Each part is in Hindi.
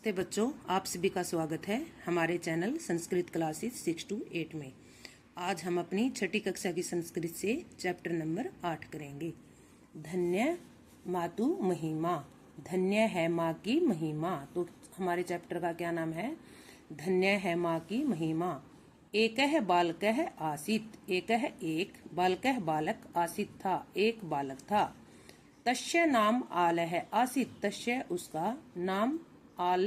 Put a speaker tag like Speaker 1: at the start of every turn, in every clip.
Speaker 1: नमस्ते बच्चों, आप सभी का स्वागत है हमारे चैनल संस्कृत क्लासेस 6 to 8 में। आज हम अपनी छठी कक्षा की संस्कृत से चैप्टर नंबर 8 करेंगे। धन्य मातु महिमा। धन्य है माँ की महिमा। तो हमारे चैप्टर का क्या नाम है? धन्य है माँ की महिमा। एकह बालकः आसीत्। एकह एक, बालकः बालक, आसीत् था एक बालक था। तस्य नाम आलः आसीत्। तस्य उसका नाम आल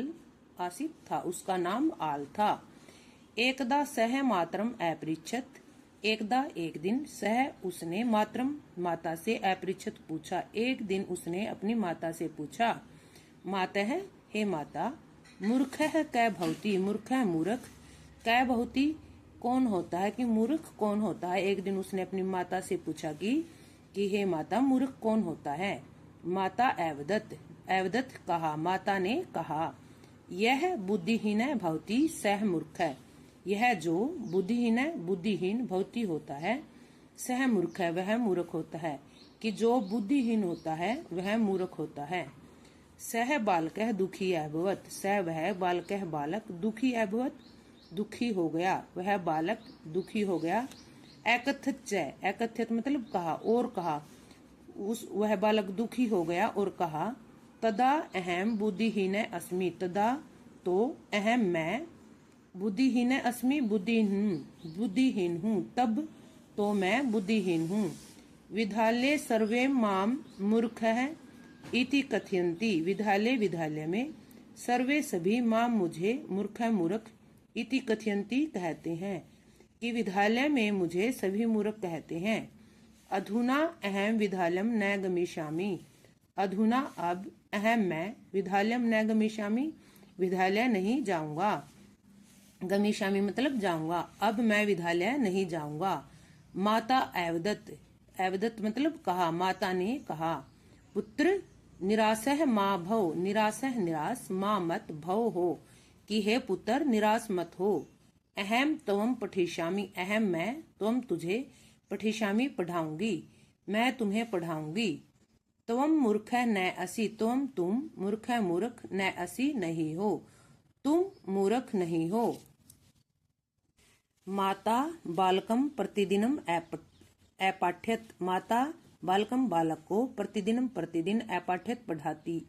Speaker 1: आसीत् था, उसका नाम आल था। एकदा सह मातरम अपृच्छत। एकदा एक दिन, सह उसने, मातरम माता से, अपृच्छत पूछा। एक दिन उसने अपनी माता से पूछा, मातः हे माता, मूर्खः कै भवति। मूर्ख है मूर्ख, कै भवति कौन होता है, कि मूर्ख कौन होता है। एक दिन उसने अपनी माता से पूछा कि हे माता, मूर्ख कौन होता है। माता अवदत्। अवदत् कहा, माता ने कहा, यह बुद्धिहीन भवति सह मूर्ख है। यह जो बुद्धिहीन भवति होता है, सह मूर्ख है, वह मूर्ख होता है। कि जो बुद्धिहीन होता है वह मूर्ख होता है। सह बालकः दुखी अभवत्। सह वह, बालकः बालक, दुखी अभवत् दुखी हो गया, वह बालक दुखी हो गया। एकथ्यत च, एकथ्यत मतलब कहा, और कहा, वह बालक दुखी हो गया और कहा, तदा अहम बुद्धिहीन अस्मि। तदा तो अहम मैं, बुद्धिहीन अस्मि बुद्धिहीन हूँ। तब तो मैं बुद्धिहीन हूँ। विद्यालये सर्वे माम मूर्खः इति कथयन्ति। विद्यालय में सर्वे सभी माम मुझे मूर्ख इति कथयन्ति कहते हैं, कि विद्यालय में मुझे सभी मूर्ख कहते हैं। अधुना अहम विद्यालयम न गमिष्यामि। अधुना अब, अहम मैं, विद्यालयम न गमिष्यामि विद्यालय नहीं जाऊंगा। गमिष्यामि मतलब जाऊंगा। अब मैं विद्यालय नहीं जाऊंगा। माता अवदत्। अवदत् मतलब कहा, माता ने कहा। पुत्र निरासः माँ भव। निरासः निराश, माँ मत, भव हो, कि हे पुत्र निराश मत हो। अहम त्वम पठिष्यामि। अहम मैं, त्वम तुझे, पठिष्यामि पढ़ाऊंगी, मैं तुम्हें पढ़ाऊंगी। त्वम मूर्ख न असि। तुम मूर्ख मूर्ख, न असि नहीं हो, तुम मूर्ख नहीं हो। माता बालकम प्रतिदिनम अपाठ्यत। माता बालकम बालक को प्रतिदिन अपाठ्यत पढ़ाती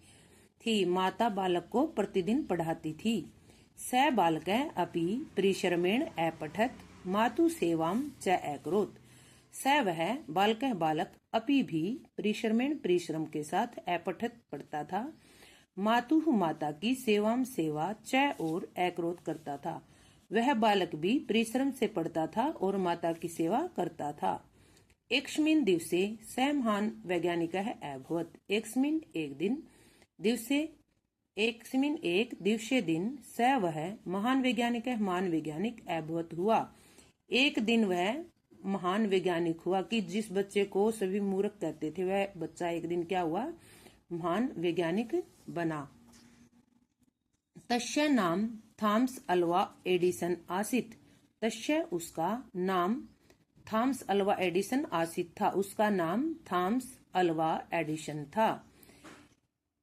Speaker 1: थी। माता बालक को प्रतिदिन पढ़ाती थी। स बालक अपि परिश्रमेण अपठत मातु सेवाम च अकरोत्। स वह, बालक अपि भी, परिश्रमेण परिश्रम के साथ, अपठत पढ़ता था, मातु माता की, सेवाम सेवा, च और अकरोत् करता था। वह बालक भी परिश्रम से पढ़ता था और माता की सेवा करता था। एकस्मिन् दिवसे स महान वैज्ञानिकः अभवत्। एकस्मिन् एक दिन, दिवसे एकस्मिन् एक, दिवसे दिन, स वह, महान वैज्ञानिक अभवत् हुआ। एक दिन वह महान वैज्ञानिक हुआ, कि जिस बच्चे को सभी मूर्ख कहते थे, वह बच्चा एक दिन क्या हुआ? महान वैज्ञानिक बना। तस्य नाम थॉमस अल्वा एडिसन आसीत्। तस्य उसका नाम थॉमस अल्वा एडिसन आसीत् था, उसका नाम थॉमस अल्वा एडिसन था।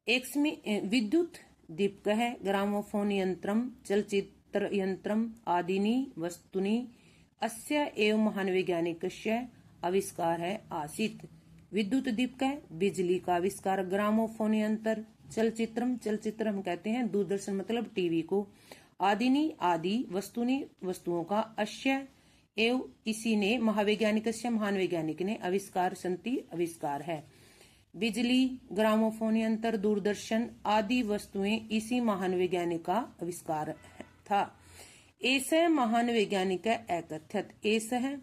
Speaker 1: विद्युत दीपकः ग्रामोफोन यंत्रम चलचित्र यंत्रम आदीनि वस्तुनि अस्य एव महान वैज्ञानिकस्य आविष्कार है आसीत्। विद्युत दीपक बिजली का आविष्कार, ग्रामोफोन यंत्र, चलचित्र हम कहते हैं दूरदर्शन मतलब टीवी को, आदिनी आदि, वस्तुनि वस्तुओं का, अस्य एव इसी ने, महावैज्ञानिकस्य महान वैज्ञानिक ने, आविष्कार संति आविष्कार है। बिजली, ग्रामोफोन यंत्र, दूरदर्शन आदि वस्तुएं इसी महान वैज्ञानिक का आविष्कार था। ऐसे महान वैज्ञानिक एकथ्यत। ऐसे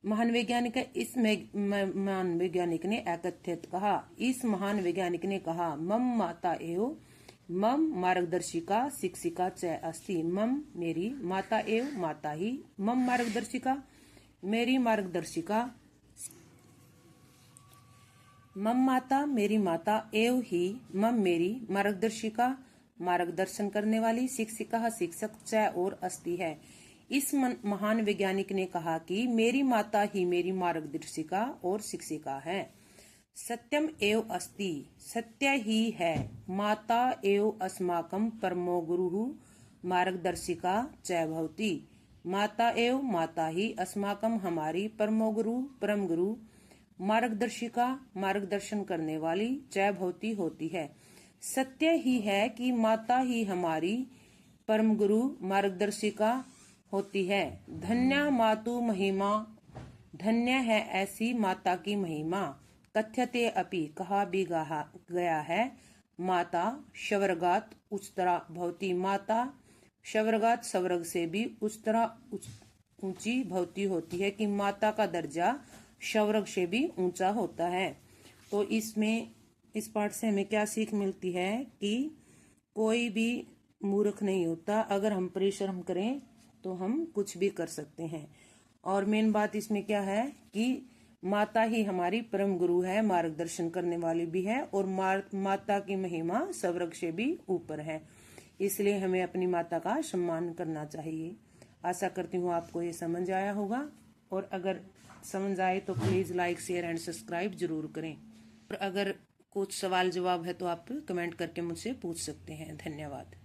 Speaker 1: महान वैज्ञानिक, इस महान वैज्ञानिक ने एकथ्यत कहा, इस महान वैज्ञानिक ने कहा, मम माता एव मम मार्गदर्शिका शिक्षिका च अस्ति। मम मेरी, माता एव माता ही, मम मार्गदर्शिका मेरी मार्गदर्शिका, मम माता मेरी माता, एव ही मम मेरी, मार्गदर्शिका मार्गदर्शन करने वाली, शिक्षिका शिक्षक, च और अस्ति है। इस महान वैज्ञानिक ने कहा कि मेरी माता ही मेरी मार्गदर्शिका और शिक्षिका है। सत्यम एव अस्ति, सत्य ही है। माता एव अस्माकं परमो गुरुः मार्गदर्शिका च भवति। माता एव माता ही अस्माकं हमारी परमो गुरु परम गुरु मार्गदर्शिका मार्गदर्शन करने वाली च भवति होती है। सत्य ही है कि माता ही हमारी परम गुरु मार्गदर्शिका होती है। धन्या मातु महिमा, धन्य है ऐसी माता की महिमा। कथ्यते अपि कहा भी गया है। माता शवर्गात उच्चतरा भवति, माता शवर्गात स्वर्ग से भी उच्चतरा ऊंची भवती होती है कि माता का दर्जा स्वर्ग से भी ऊंचा होता है। तो इस पाठ से हमें क्या सीख मिलती है कि कोई भी मूर्ख नहीं होता। अगर हम परिश्रम करें तो हम कुछ भी कर सकते हैं। और मेन बात इसमें क्या है कि माता ही हमारी परम गुरु है, मार्गदर्शन करने वाली भी है, और माता की महिमा स्वर्ग से भी ऊपर है। इसलिए हमें अपनी माता का सम्मान करना चाहिए। आशा करती हूँ आपको ये समझ आया होगा, और अगर समझ आए तो please like share and subscribe जरूर करें। और अगर कुछ सवाल जवाब है तो आप कमेंट करके मुझसे पूछ सकते हैं। धन्यवाद।